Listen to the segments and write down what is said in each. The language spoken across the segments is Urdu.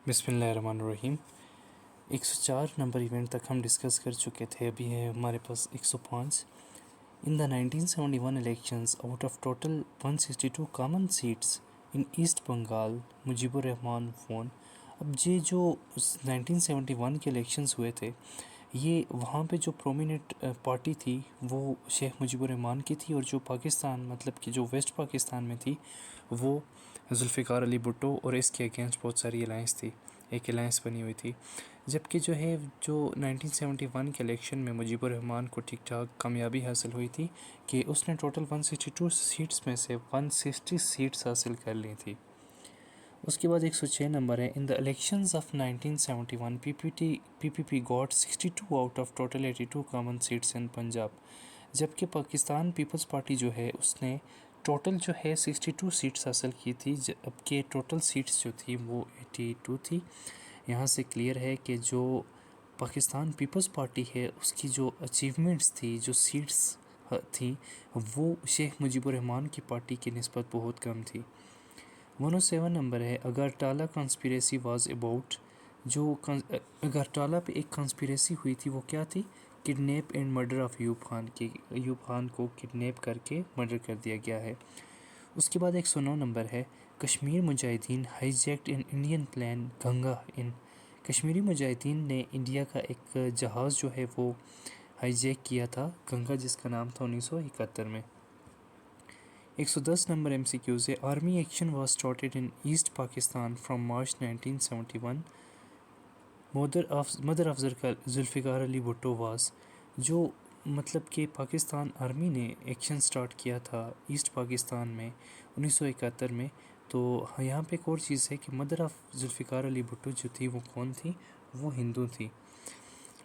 بسم اللہ الرحمن الرحیم۔ 104 نمبر ایونٹ تک ہم ڈسکس کر چکے تھے، ابھی ہے ہمارے پاس 105۔ In the 1971 elections out of total 162 common seats in East Bengal Mujib ur-Rahman won. اب یہ جو 1971 کے الیکشنز ہوئے تھے، یہ وہاں پہ جو پرومیننٹ پارٹی تھی وہ شیخ مجیب الرحمان کی تھی، اور جو پاکستان مطلب کہ جو ویسٹ پاکستان میں تھی وہ ذوالفقار علی بھٹو، اور اس کے اگینسٹ بہت ساری الائنس تھی، ایک الائنس بنی ہوئی تھی۔ جبکہ جو 1971 کے الیکشن میں مجیب الرحمان کو ٹھیک ٹھاک کامیابی حاصل ہوئی تھی کہ اس نے ٹوٹل 162 سیٹس میں سے 160 سیٹس حاصل کر لی تھی۔ اس کے بعد 106 نمبر ہے، in the elections of 1971 P P P got 62 out of total 82 common seats in Punjab. جبکہ پاکستان پیپلز پارٹی جو ہے اس نے ٹوٹل جو ہے 62 سیٹس حاصل کی تھی، جبکہ ٹوٹل سیٹس جو تھی وہ 82 تھی۔ یہاں سے کلیئر ہے کہ جو پاکستان پیپلز پارٹی ہے اس کی جو اچیومنٹس تھی، جو سیٹس تھیں، وہ شیخ مجیب الرحمان کی پارٹی کی نسبت بہت کم تھی۔ 107 نمبر ہے، اگرٹالہ کانسپیریسی واز اباؤٹ۔ جو اگرٹالہ پہ ایک کانسپیریسی ہوئی تھی وہ کیا تھی؟ Kidnap and murder of Ayub Khan, کہ ایوب خان کو کڈنیپ کر کے مرڈر کر دیا گیا ہے۔ اس کے بعد 109 نمبر ہے، کشمیر مجاہدین ہائی جیکڈ ان انڈین پلین گنگا ان۔ کشمیری مجاہدین نے انڈیا کا ایک جہاز جو ہے وہ ہائی جیک کیا تھا گنگا، جس کا نام تھا 1971 میں۔ 110 نمبر ایم سی کیوز ہے، army action was started in East Pakistan from March 1971۔ Mother of Zulfikar Ali Bhutto was. جو مطلب کہ پاکستان آرمی نے ایکشن سٹارٹ کیا تھا ایسٹ پاکستان میں 1971 میں، تو یہاں پہ ایک اور چیز ہے کہ مدر آف ذوالفقار علی بھٹو جو تھی وہ کون تھی؟ وہ ہندو تھی۔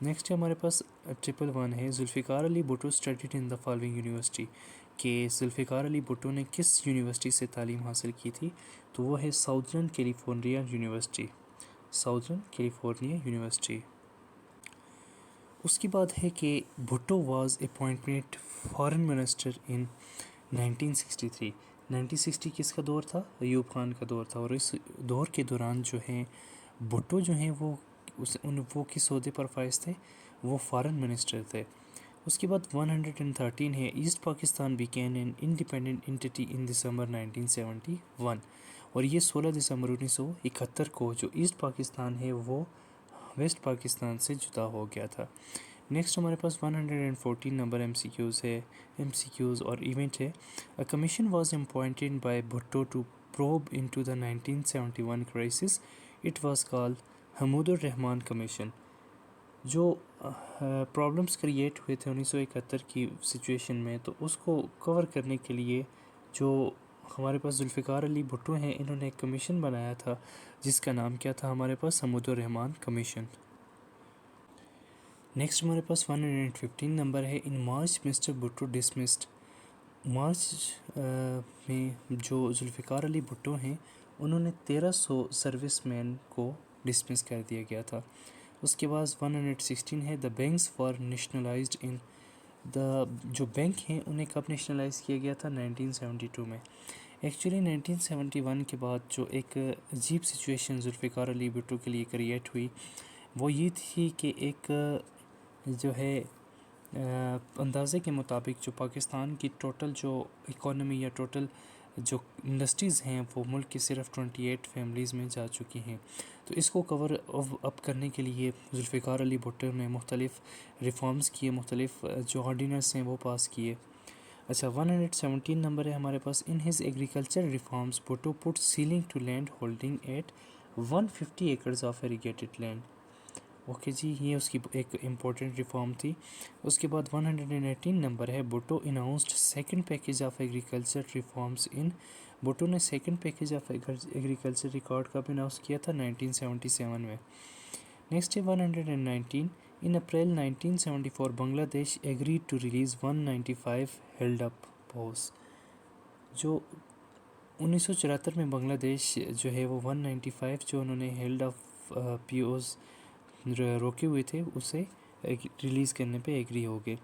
نیکسٹ ہمارے پاس 111 ہے، Zulfikar Ali Bhutto studied in the following university, کہ ذوالفقار علی بھٹو نے کس یونیورسٹی سے تعلیم حاصل کی تھی؟ تو وہ ہے Southern California University, Southern California University. اس کے بعد ہے کہ Bhutto was appointed foreign minister in 1963۔ 1960 کس کا دور تھا؟ ایوب خان کا دور تھا، اور اس دور کے دوران جو ہیں بھٹو جو ہیں وہ کس عہدے پر فائز تھے؟ وہ فارن منسٹر تھے۔ اس کے بعد 113 ہے، East Pakistan became an independent entity in December 1971، اور یہ 16 دسمبر 1971 کو جو ایسٹ پاکستان ہے وہ ویسٹ پاکستان سے جدا ہو گیا تھا۔ نیکسٹ ہمارے پاس 114 نمبر ایم سی کیوز اور ایونٹ ہے، a commission was appointed by Bhutto to probe into the 1971 crisis, it was called Hamood ur-Rahman commission. جو پرابلمس کریٹ ہوئے تھے 1971 کی سچویشن میں، تو اس کو کور کرنے کے لیے جو ہمارے پاس ذوالفقار علی بھٹو ہیں، انہوں نے ایک کمیشن بنایا تھا جس کا نام کیا تھا ہمارے پاس؟ حمود الرحمان کمیشن۔ نیکسٹ ہمارے پاس 115 نمبر ہے، ان مارچ مسٹر بھٹو ڈسمسڈ۔ مارچ میں جو ذوالفقار علی بھٹو ہیں انہوں نے 1300 سروس مین کو ڈسمس کر دیا گیا تھا۔ اس کے بعد 116 ہے، دا بینکس فار نیشنلائزڈ ان۔ جو بینک ہیں انہیں کب نیشنلائز کیا گیا تھا؟ 1972 میں۔ ایکچولی 1971 کے بعد جو ایک عجیب سچویشن ذوالفقار علی بھٹو کے لیے کریٹ ہوئی وہ یہ تھی کہ ایک جو ہے اندازے کے مطابق جو پاکستان کی ٹوٹل جو اکانومی یا ٹوٹل جو انڈسٹریز ہیں وہ ملک کی صرف 28 فیملیز میں جا چکی ہیں، تو اس کو کور اپ کرنے کے لیے ذوالفقار علی بھٹو نے مختلف ریفارمز کیے، مختلف جو آرڈیننس ہیں وہ پاس کیے۔ اچھا 117 نمبر ہے ہمارے پاس، in his agriculture reforms Bhutto put ceiling to land holding at 150 acres of irrigated land. Okay جی، یہ اس کی ایک امپورٹنٹ ریفارم تھی۔ اس کے بعد 118 نمبر ہے، Bhutto announced second package of agriculture reforms in. Bhutto نے second package of agriculture record کب اناؤنس کیا تھا؟ 1977 میں۔ نیکسٹ ہے 119، in April 1974 Bangladesh agreed to release 195 held up POWs. جو 1974 میں بنگلہ دیش جو ہے وہ 195 جو انہوں نے ہیلڈ اپ پیوز روکے ہوئے تھے اسے ریلیز کرنے پہ ایگری ہو گئے۔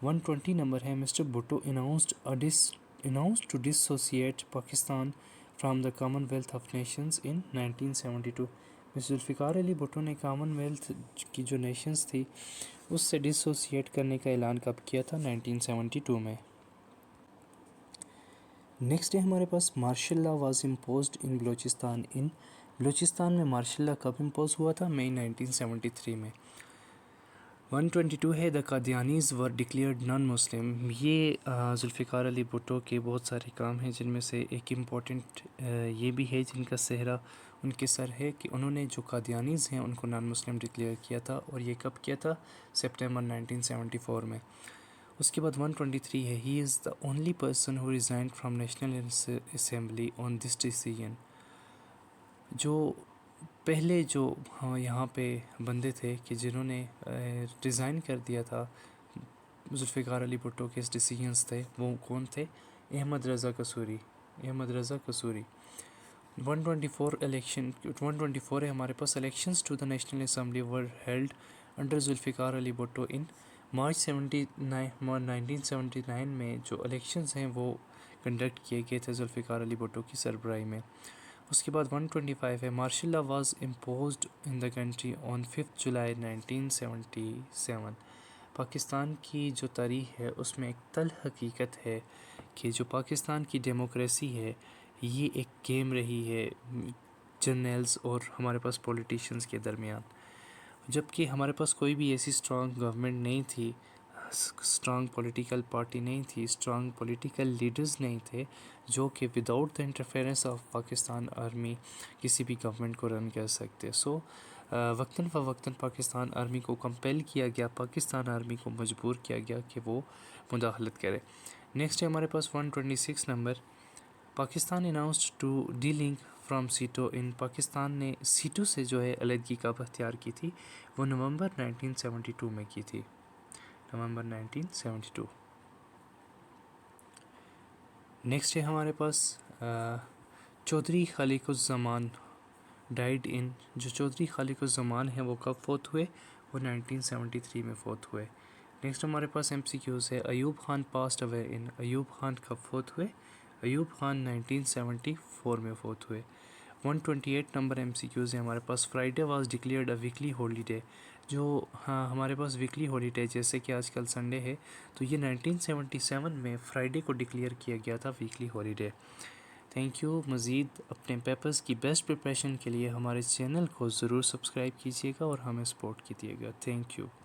120 نمبر ہے، Mr Bhutto announced to dissociate Pakistan from the commonwealth of nations in 1972۔ Zulfikar Ali Bhutto نے کامن ویلتھ کی جو نیشنز تھی اس سے ڈسوسیٹ کرنے کا اعلان کب کیا تھا؟ 1972 میں۔ نیکسٹ ہے ہمارے پاس مارشل لا واز امپوزڈ ان بلوچستان میں مارشل لا کب امپوز ہوا تھا؟ مئی 1973 میں۔ 122 ہے دا قادیانیز ور ڈکلیئرڈ نان مسلم۔ یہ ذوالفقار علی بھٹو کے بہت سارے کام ہیں جن میں سے ایک امپورٹنٹ یہ بھی ہے جن کا صحرا ان کے سر ہے کہ انہوں نے جو قادیانیز ہیں ان کو نان مسلم ڈکلیئر کیا تھا، اور یہ کب کیا تھا؟ سپٹمبر 1974 میں۔ اس کے بعد 123 ہے he is the only person who resigned from National Assembly on this decision. جو پہلے جو یہاں پہ بندے تھے کہ جنہوں نے ریزائن کر دیا تھا ذوالفقار علی بھٹو کے ڈیسیژنس تھے، وہ کون تھے؟ احمد رضا قصوری۔ 124 ہے ہمارے پاس elections to the National Assembly were held under Zulfikar Ali Bhutto in March 1979 میں جو الیکشنز ہیں وہ کنڈکٹ کیے گئے تھے ذوالفقار علی بھٹو کی سربراہی میں۔ اس کے بعد 125 ہے martial law was imposed in the country on 5 July 1977۔ Pakistan کی جو تاریخ ہے اس میں ایک تل حقیقت ہے کہ جو پاکستان کی ڈیموکریسی ہے یہ ایک گیم رہی ہے جرنیلز اور ہمارے پاس پولیٹیشنز کے درمیان، جبکہ ہمارے پاس کوئی بھی ایسی اسٹرانگ گورنمنٹ نہیں تھی، اسٹرانگ پولیٹیکل پارٹی نہیں تھی، اسٹرانگ پولیٹیکل لیڈرز نہیں تھے جو کہ without the interference of Pakistan army کسی بھی گورنمنٹ کو رن کر سکتے۔ وقتاً فوقتاً پاکستان آرمی کو کمپیل کیا گیا، پاکستان آرمی کو مجبور کیا گیا کہ وہ مداخلت کرے۔ نیکسٹ ہے ہمارے پاس 126 number, Pakistan announced to delink from SEATO in. Pakistan نے سیٹو سے جو ہے علیحدگی کب اختیار کی تھی؟ وہ نومبر 1972 میں کی تھی، نومبر 1972۔ نیکسٹ ہے ہمارے پاس چودھری خالق الزمان ڈائیڈ ان۔ جو چودھری خالق الزمان ہیں وہ کب فوت ہوئے؟ وہ 1973 میں فوت ہوئے۔ نیکسٹ ہمارے پاس ایم سی کیوز ہے ایوب خان پاسڈ اوے ان۔ ایوب خان کب فوت ہوئے؟ ایوب خان 1974 میں فوت ہوئے۔ 128 نمبر ایم سی کیوز ہے ہمارے پاس، Friday was declared a weekly holiday. جو ہمارے پاس ویکلی ہالیڈے جیسے کہ آج کل سنڈے ہے تو یہ 1977 میں فرائیڈے کو ڈکلیئر کیا گیا تھا ویکلی ہالیڈے۔ Thank you. مزید اپنے پیپرز کی بیسٹ پریپریشن کے لیے ہمارے چینل کو ضرور سبسکرائب کیجیے گا اور ہمیں سپورٹ کیجیے گا۔ Thank you.